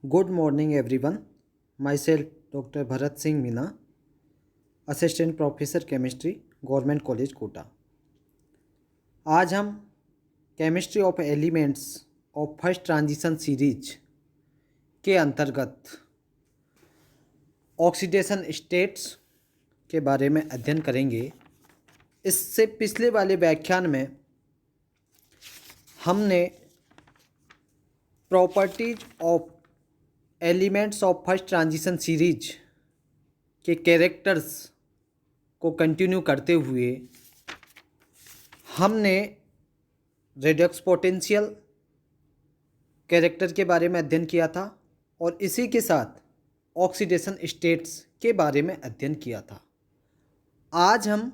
Good morning, everyone. Myself, Dr. Bharat Singh Meena, Assistant Professor Chemistry, Government College, Kota. आज हम chemistry of elements of first transition series के अंतर्गत oxidation states के बारे में अध्ययन करेंगे। इससे पिछले वाले व्याख्यान में हमने properties of elements of first transition series के कैरेक्टर्स को कंटिन्यू करते हुए हमने रेडॉक्स पोटेंशियल कैरेक्टर के बारे में अध्ययन किया था और इसी के साथ ऑक्सीडेशन स्टेट्स के बारे में अध्ययन किया था। आज हम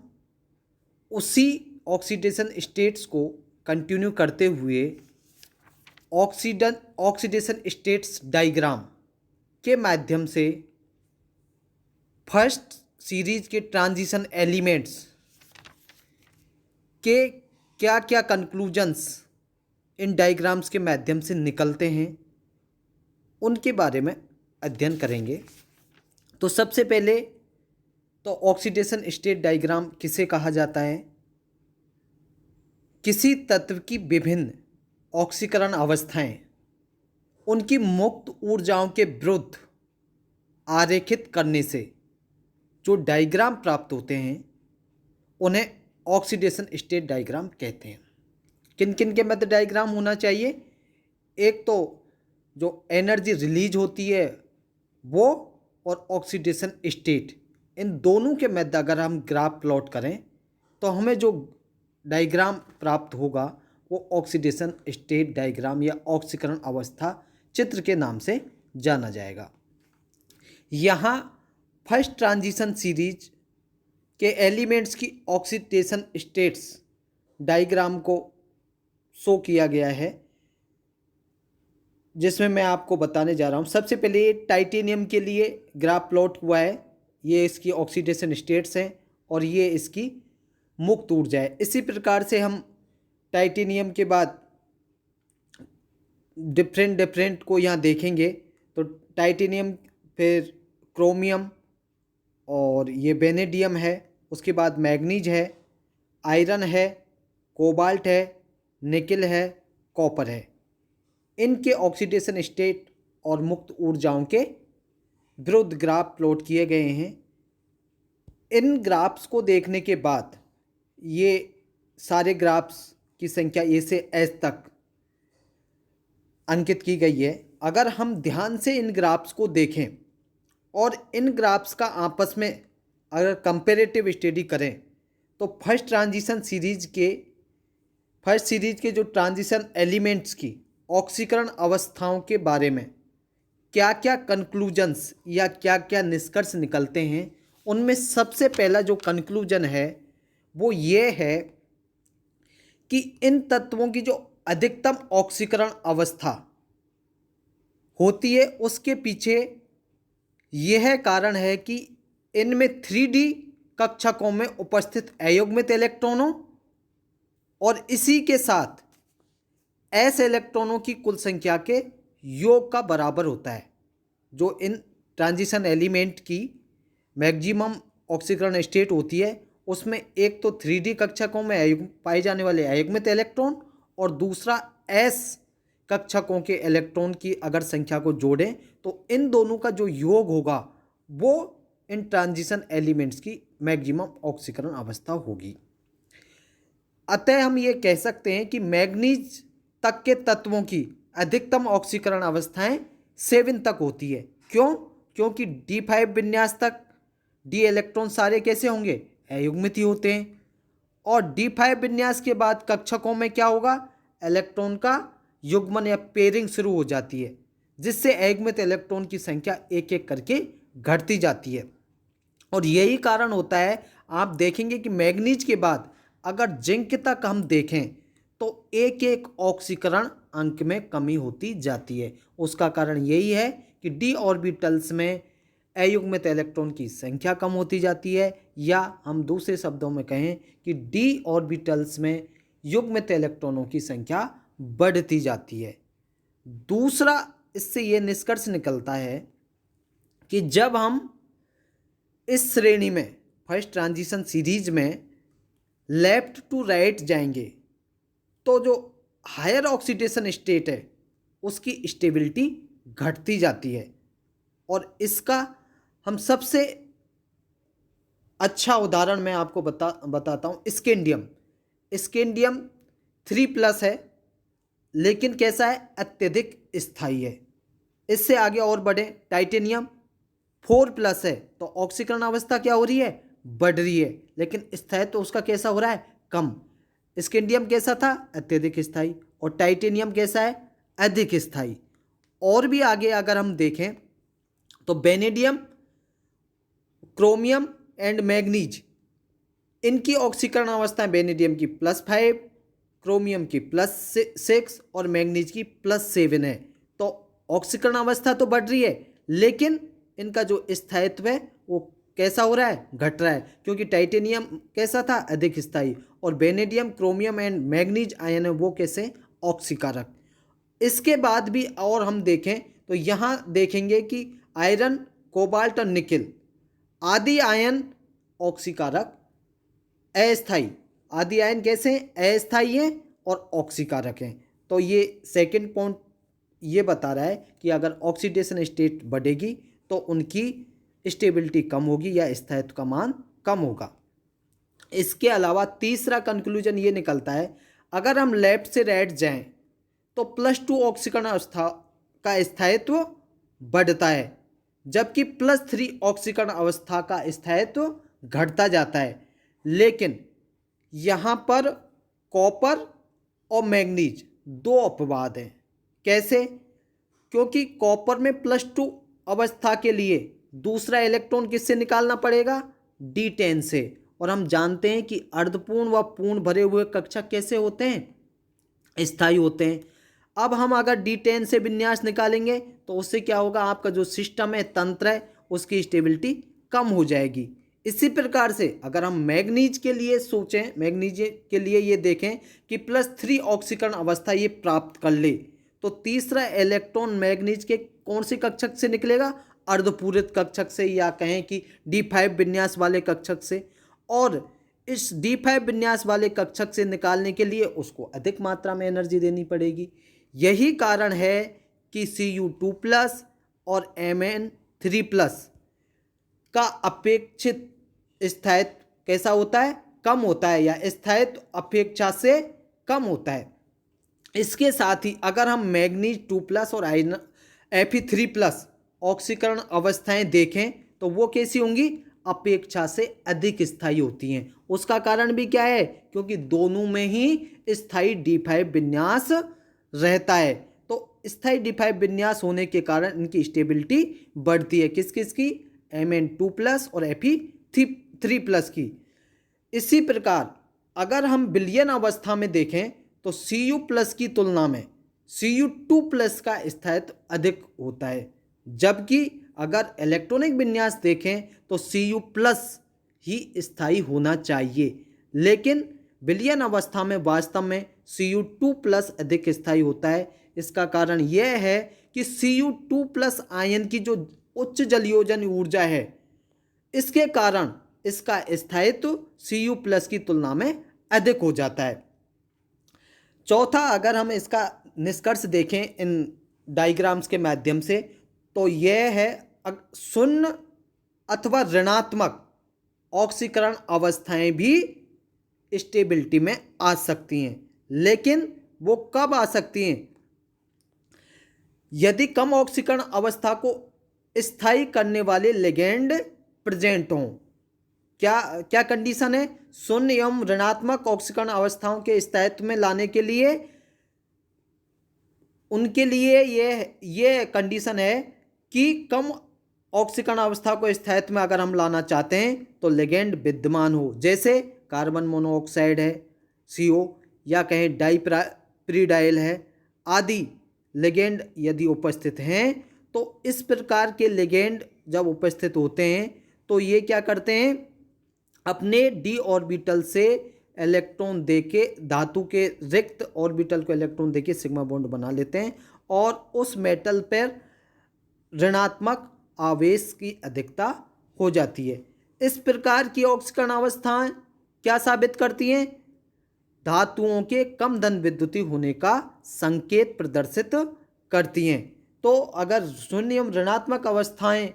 उसी ऑक्सीडेशन स्टेट्स को कंटिन्यू करते हुए ऑक्सीडेशन स्टेट्स डायग्राम के माध्यम से फर्स्ट सीरीज के ट्रांजिशन एलिमेंट्स के क्या क्या कंक्लूजन्स इन डायग्राम्स के माध्यम से निकलते हैं उनके बारे में अध्ययन करेंगे। तो सबसे पहले तो ऑक्सीडेशन स्टेट डायग्राम किसे कहा जाता है? किसी तत्व की विभिन्न ऑक्सीकरण अवस्थाएं उनकी मुक्त ऊर्जाओं के विरुद्ध आरेखित करने से जो डायग्राम प्राप्त होते हैं उन्हें ऑक्सीडेशन स्टेट डायग्राम कहते हैं। किन किन के मध्य डायग्राम होना चाहिए? एक तो जो एनर्जी रिलीज होती है वो और ऑक्सीडेशन स्टेट, इन दोनों के मध्य अगर हम ग्राफ प्लॉट करें तो हमें जो डायग्राम प्राप्त होगा वो ऑक्सीडेशन स्टेट डायग्राम या ऑक्सीकरण अवस्था चित्र के नाम से जाना जाएगा। यहाँ फर्स्ट ट्रांजिशन सीरीज के एलिमेंट्स की ऑक्सीडेशन स्टेट्स डायग्राम को शो किया गया है, जिसमें मैं आपको बताने जा रहा हूँ। सबसे पहले टाइटेनियम के लिए ग्राफ प्लॉट हुआ है। ये इसकी ऑक्सीडेशन स्टेट्स हैं और ये इसकी मुक्त ऊर्जा है। इसी प्रकार से हम टाइटेनियम के बाद डिफरेंट को यहाँ देखेंगे तो टाइटेनियम, फिर क्रोमियम और ये वेनेडियम है, उसके बाद मैग्नीज है, आयरन है, कोबाल्ट है, निकेल है, कॉपर है। इनके ऑक्सीडेशन स्टेट और मुक्त ऊर्जाओं के विरुद्ध ग्राफ प्लॉट किए गए हैं। इन ग्राफ्स को देखने के बाद ये सारे ग्राफ्स की संख्या ए से एस तक अंकित की गई है। अगर हम ध्यान से इन ग्राफ्स को देखें और इन ग्राफ्स का आपस में अगर कंपैरेटिव स्टडी करें तो फर्स्ट सीरीज के जो ट्रांजिशन एलिमेंट्स की ऑक्सीकरण अवस्थाओं के बारे में क्या क्या कंक्लूजन्स या क्या क्या निष्कर्ष निकलते हैं, उनमें सबसे पहला जो कंक्लूजन है वो ये है कि इन तत्वों की जो अधिकतम ऑक्सीकरण अवस्था होती है उसके पीछे यह कारण है कि इनमें 3D कक्षकों में उपस्थित अयुग्मित इलेक्ट्रॉनों और इसी के साथ s इलेक्ट्रॉनों की कुल संख्या के योग का बराबर होता है। जो इन ट्रांजिशन एलिमेंट की मैक्सिमम ऑक्सीकरण स्टेट होती है उसमें एक तो 3D कक्षकों में पाए जाने वाले अयुग्मित इलेक्ट्रॉन और दूसरा s कक्षकों के इलेक्ट्रॉन की अगर संख्या को जोड़ें तो इन दोनों का जो योग होगा वो इन ट्रांजिशन एलिमेंट्स की मैक्सिमम ऑक्सीकरण अवस्था होगी। अतः हम ये कह सकते हैं कि मैग्नीज तक के तत्वों की अधिकतम ऑक्सीकरण अवस्थाएं 7 तक होती है। क्यों? क्योंकि D5 विन्यास तक D इलेक्ट्रॉन सारे कैसे होंगे? अयुग्मित ही होते हैं और D5 विन्यास के बाद कक्षकों में क्या होगा? इलेक्ट्रॉन का युग्मन या पेयरिंग शुरू हो जाती है, जिससे अयुग्मित इलेक्ट्रॉन की संख्या एक एक करके घटती जाती है। और यही कारण होता है, आप देखेंगे कि मैग्नीज के बाद अगर जिंक तक हम देखें तो एक एक ऑक्सीकरण अंक में कमी होती जाती है। उसका कारण यही है कि d ऑर्बिटल्स में अयुग्मित इलेक्ट्रॉन की संख्या कम होती जाती है, या हम दूसरे शब्दों में कहें कि d ऑर्बिटल्स में युग्मित इलेक्ट्रॉनों की संख्या बढ़ती जाती है। दूसरा इससे ये निष्कर्ष निकलता है कि जब हम इस श्रेणी में फर्स्ट ट्रांजिशन सीरीज में लेफ्ट टू राइट जाएंगे तो जो हायर ऑक्सीडेशन स्टेट है उसकी स्टेबिलिटी घटती जाती है। और इसका हम सबसे अच्छा उदाहरण मैं आपको बताता हूँ। स्कैंडियम 3+ है, लेकिन कैसा है, अत्यधिक स्थायी है। इससे आगे और बढ़े, टाइटेनियम 4+ है, तो ऑक्सीकरण अवस्था क्या हो रही है, बढ़ रही है, लेकिन स्थायित्व तो उसका कैसा हो रहा है, कम। स्कैंडियम कैसा था, अत्यधिक स्थायी, और टाइटेनियम कैसा है, अधिक स्थायी। और भी आगे अगर हम देखें तो वेनेडियम, क्रोमियम एंड मैग्नीज, इनकी ऑक्सीकरण अवस्था वेनेडियम की +5, क्रोमियम की +6 और मैग्नीज की +7 है। तो ऑक्सीकरण अवस्था तो बढ़ रही है, लेकिन इनका जो स्थायित्व है वो कैसा हो रहा है, घट रहा है, क्योंकि टाइटेनियम कैसा था, अधिक स्थायी, और vanadium, chromium and manganese ion है वो कैसे, ऑक्सीकारक। इसके बाद भी और हम देखें तो यहाँ देखेंगे कि आयरन, कोबाल्ट और निकिल आदि आयन ऑक्सीकारक, अस्थायी। आदि आयन कैसे हैं, अस्थायी हैं और ऑक्सीकारक हैं। तो ये सेकंड पॉइंट ये बता रहा है कि अगर ऑक्सीडेशन स्टेट बढ़ेगी तो उनकी स्टेबिलिटी कम होगी या स्थायित्व का मान कम होगा। इसके अलावा तीसरा कंक्लूजन ये निकलता है, अगर हम लेफ्ट से राइट जाएं तो +2 ऑक्सीकरण अवस्था का स्थायित्व बढ़ता है, जबकि +3 ऑक्सीकरण अवस्था का स्थायित्व घटता जाता है। लेकिन यहाँ पर कॉपर और मैग्नीज दो अपवाद हैं। कैसे, क्योंकि कॉपर में +2 अवस्था के लिए दूसरा इलेक्ट्रॉन किससे निकालना पड़ेगा, D10 से, और हम जानते हैं कि अर्धपूर्ण व पूर्ण भरे हुए कक्षक कैसे होते हैं, स्थायी होते हैं। अब हम अगर D10 से विन्यास निकालेंगे तो उससे क्या होगा, आपका जो सिस्टम है, तंत्र है, उसकी स्टेबिलिटी कम हो जाएगी। इसी प्रकार से अगर हम मैग्नीज के लिए सोचें, मैग्नीज के लिए ये देखें कि +3 ऑक्सीकरण अवस्था ये प्राप्त कर ले, तो तीसरा इलेक्ट्रॉन मैग्नीज के कौन से कक्षक से निकलेगा, अर्धपूरित कक्षक से, या कहें कि D5 विन्यास वाले कक्षक से। और इस D5 विन्यास वाले कक्षक से निकालने के लिए उसको अधिक मात्रा में एनर्जी देनी पड़ेगी। यही कारण है कि Cu2+ और Mn3+ का अपेक्षित स्थायित्व कैसा होता है, कम होता है, या स्थायित्व अपेक्षा से कम होता है। इसके साथ ही अगर हम मैग्नीज 2+ और Fe3+ ऑक्सीकरण अवस्थाएं देखें तो वो कैसी होंगी, अपेक्षा से अधिक स्थायी होती हैं। उसका कारण भी क्या है, क्योंकि दोनों में ही स्थायी D5 विन्यास रहता है। तो स्थायी D5 विन्यास होने के कारण इनकी स्टेबिलिटी बढ़ती है, किस किस की, Mn2+ और Fe3+ की। इसी प्रकार अगर हम विलयन अवस्था में देखें तो Cu+ की तुलना में Cu2+ का स्थायित्व अधिक होता है, जबकि अगर इलेक्ट्रॉनिक विन्यास देखें तो Cu+ ही स्थायी होना चाहिए, लेकिन विलयन अवस्था में वास्तव में Cu2+ अधिक स्थायी होता है। इसका कारण यह है कि Cu2+ आयन की जो उच्च जलयोजन ऊर्जा है, इसके कारण इसका स्थायित्व Cu+ की तुलना में अधिक हो जाता है। चौथा, अगर हम इसका निष्कर्ष देखें इन डायग्राम्स के माध्यम से, तो यह है शून्य अथवा ऋणात्मक ऑक्सीकरण अवस्थाएं भी स्टेबिलिटी में आ सकती हैं, लेकिन वो कब आ सकती हैं, यदि कम ऑक्सीकरण अवस्था को स्थायी करने वाले लिगैंड प्रेजेंट हों। क्या क्या कंडीशन है, शून्य एवं ऋणात्मक ऑक्सीकरण अवस्थाओं के स्थायित्व में लाने के लिए उनके लिए ये कंडीशन है कि कम ऑक्सीकरण अवस्था को स्थायित्व में अगर हम लाना चाहते हैं तो लिगैंड विद्यमान हो, जैसे कार्बन मोनोऑक्साइड है CO, या कहें डाइप्रीडाइल है आदि लिगैंड यदि उपस्थित हैं, तो इस प्रकार के लिगैंड जब उपस्थित होते हैं तो ये क्या करते हैं, अपने d ऑर्बिटल से इलेक्ट्रॉन देके, धातु के रिक्त ऑर्बिटल को इलेक्ट्रॉन देके सिग्मा बॉन्ड बना लेते हैं और उस मेटल पर ऋणात्मक आवेश की अधिकता हो जाती है। इस प्रकार की ऑक्सीकरण अवस्थाएं क्या साबित करती हैं? धातुओं के कम धन विद्युतीय होने का संकेत प्रदर्शित करती हैं। तो अगर शून्य एवं ऋणात्मक अवस्थाएं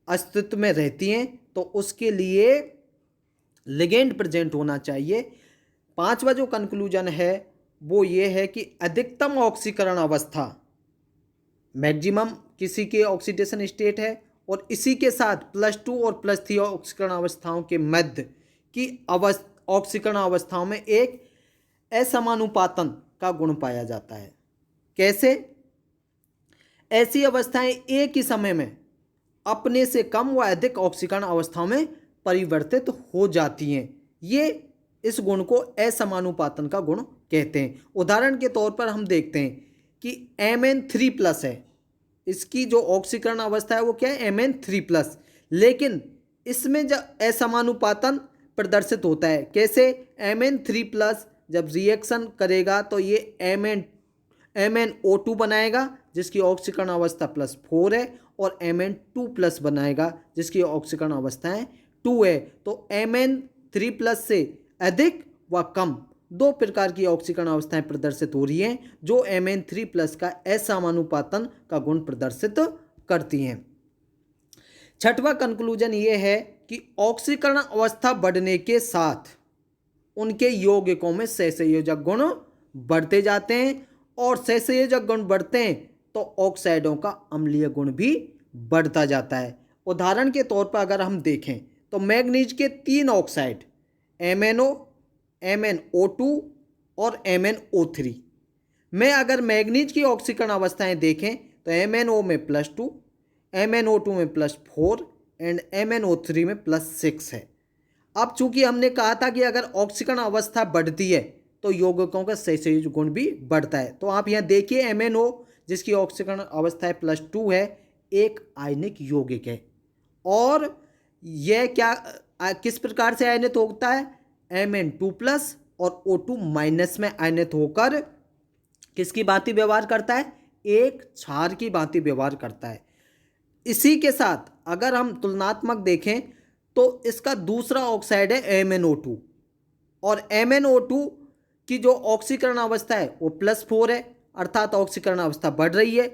अस्तित्व में रहती हैं तो उसके लिए लिगेंड प्रेजेंट होना चाहिए। पांचवा जो कंक्लूजन है वो ये है कि अधिकतम ऑक्सीकरण अवस्था मैक्सिमम किसी के ऑक्सीडेशन स्टेट है और इसी के साथ +2 और +3 ऑक्सीकरण अवस्थाओं के मध्य की ऑक्सीकरण अवस्थाओं में एक असमानुपातन का गुण पाया जाता है। कैसे? ऐसी अवस्थाएं एक ही समय में अपने से कम व अधिक ऑक्सीकरण अवस्थाओं में परिवर्तित हो जाती हैं। ये इस गुण को असमानुपातन का गुण कहते हैं। उदाहरण के तौर पर हम देखते हैं कि Mn3+ है, इसकी जो ऑक्सीकरण अवस्था है वो क्या है? Mn3+, लेकिन इसमें जब असमानुपातन प्रदर्शित होता है। कैसे? Mn3+ जब रिएक्शन करेगा तो ये MnO2 बनाएगा जिसकी ऑक्सीकरण अवस्था +4 है और Mn2+ बनाएगा जिसकी ऑक्सीकरण अवस्था है 2 है। तो Mn3+ से अधिक व कम दो प्रकार की ऑक्सीकरण अवस्थाएं प्रदर्शित हो रही हैं जो Mn3+ का असमानुपातन का गुण प्रदर्शित करती हैं। छठवां कंक्लूजन ये है कि ऑक्सीकरण अवस्था बढ़ने के साथ उनके यौगिकों में सहसंयोजक गुण बढ़ते जाते हैं और सहसंयोजक गुण बढ़ते हैं तो ऑक्साइडों का अम्लीय गुण भी बढ़ता जाता है। उदाहरण के तौर पर अगर हम देखें तो मैग्नीज के 3 ऑक्साइड MnO, MnO2 और MnO3 में अगर मैग्नीज की ऑक्सीकरण अवस्थाएं देखें तो MnO में +2, MnO2 में +4 एंड MnO3 में +6 है। अब चूंकि हमने कहा था कि अगर ऑक्सीकरण अवस्था बढ़ती है तो यौगिकों का सहसंयोजक गुण भी बढ़ता है। तो आप यहाँ देखिए MnO जिसकी ऑक्सीकरण अवस्था है +2 है, एक आयनिक यौगिक है और यह क्या किस प्रकार से आयनित होता है? Mn2+ और O2- में आयनित होकर किसकी भांति व्यवहार करता है? एक क्षार की भांति व्यवहार करता है। इसी के साथ अगर हम तुलनात्मक देखें तो इसका दूसरा ऑक्साइड है MnO2 और MnO2 की जो ऑक्सीकरण अवस्था है वो +4 है, अर्थात ऑक्सीकरण अवस्था बढ़ रही है।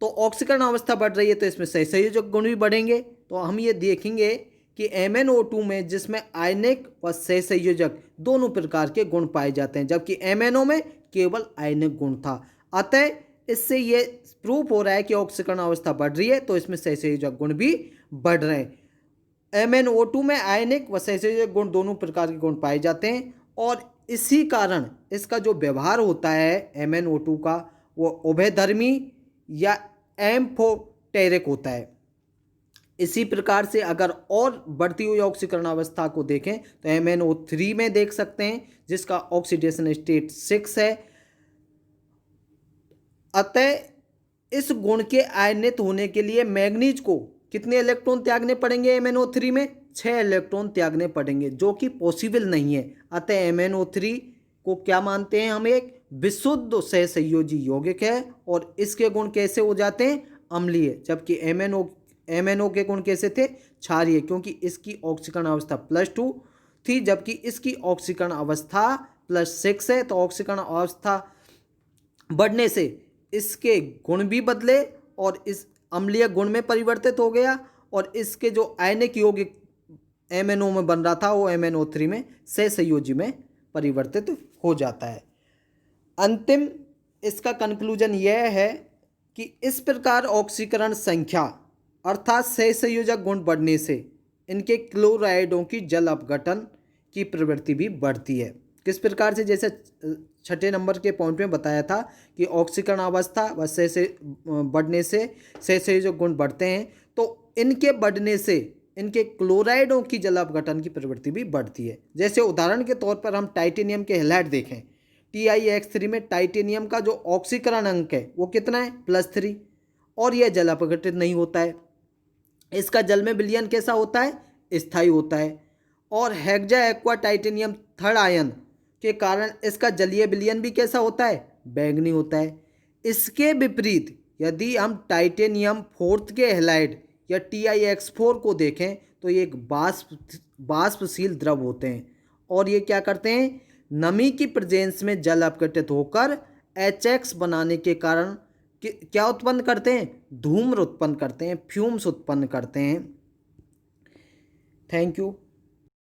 तो ऑक्सीकरण अवस्था बढ़ रही है तो इसमें सहसंयोजक गुण भी बढ़ेंगे। तो हम ये देखेंगे कि MnO2 में जिसमें आयनिक व सहसंयोजक दोनों प्रकार के गुण पाए जाते हैं जबकि MnO में केवल आयनिक गुण था। अतः इससे ये प्रूफ हो रहा है कि ऑक्सीकरण अवस्था बढ़ रही है तो इसमें सहसंयोजक गुण भी बढ़ रहे हैं। MnO2 में आयनिक व सहसंयोजक गुण दोनों प्रकार के गुण पाए जाते हैं और इसी कारण इसका जो व्यवहार होता है MnO2 का वो उभयधर्मी या एम्फोटेरिक होता है। इसी प्रकार से अगर और बढ़ती हुई ऑक्सीकरण अवस्था को देखें तो MnO3 में देख सकते हैं जिसका ऑक्सीडेशन स्टेट 6 है। अतः इस गुण के आयनित होने के लिए मैग्नीज को कितने इलेक्ट्रॉन त्यागने पड़ेंगे? MnO3 में 6 इलेक्ट्रॉन त्यागने पड़ेंगे जो कि पॉसिबल नहीं है। अतः MnO3 को क्या मानते हैं हम? एक विशुद्ध सहसंयोजी यौगिक है और इसके गुण कैसे हो जाते हैं? अम्लीय। जबकि MnO के गुण कैसे थे? क्षारीय, क्योंकि इसकी ऑक्सीकरण अवस्था +2 थी जबकि इसकी ऑक्सीकरण अवस्था +6 है। तो ऑक्सीकरण अवस्था बढ़ने से इसके गुण भी बदले और इस अम्लीय गुण में परिवर्तित हो गया और इसके जो आयनिक यौगिक MnO में बन रहा था वो MnO3 में सहसंयोजी में परिवर्तित हो जाता है। अंतिम इसका कंक्लूजन यह है कि इस प्रकार ऑक्सीकरण संख्या अर्थात सहसंयोजक गुण बढ़ने से इनके क्लोराइडों की जल अपघटन की प्रवृत्ति भी बढ़ती है। किस प्रकार से? जैसे छठे नंबर के पॉइंट में बताया था कि ऑक्सीकरण अवस्था व बढ़ने से सहसंयोजक गुण बढ़ते हैं तो इनके बढ़ने से इनके क्लोराइडों की जल अपघटन की प्रवृत्ति भी बढ़ती है। जैसे उदाहरण के तौर पर हम टाइटेनियम के हैलाइड देखें, TiX3 में टाइटेनियम का जो ऑक्सीकरण अंक है वो कितना है? +3 और यह जल अपघटित नहीं होता है। इसका जल में विलयन कैसा होता है? स्थायी होता है। और hexa aqua titanium third ion के कारण इसका जलीय विलयन भी कैसा होता है? बैंगनी होता है। इसके विपरीत यदि हम टाइटेनियम फोर्थ के हैलाइड या TiX4 को देखें तो ये एक बाष्पशील द्रव होते हैं और ये क्या करते हैं, नमी की प्रेजेंस में जल अपघटित होकर HX बनाने के कारण क्या उत्पन्न करते हैं, धूम्र उत्पन्न करते हैं, फ्यूम्स उत्पन्न करते हैं। Thank you.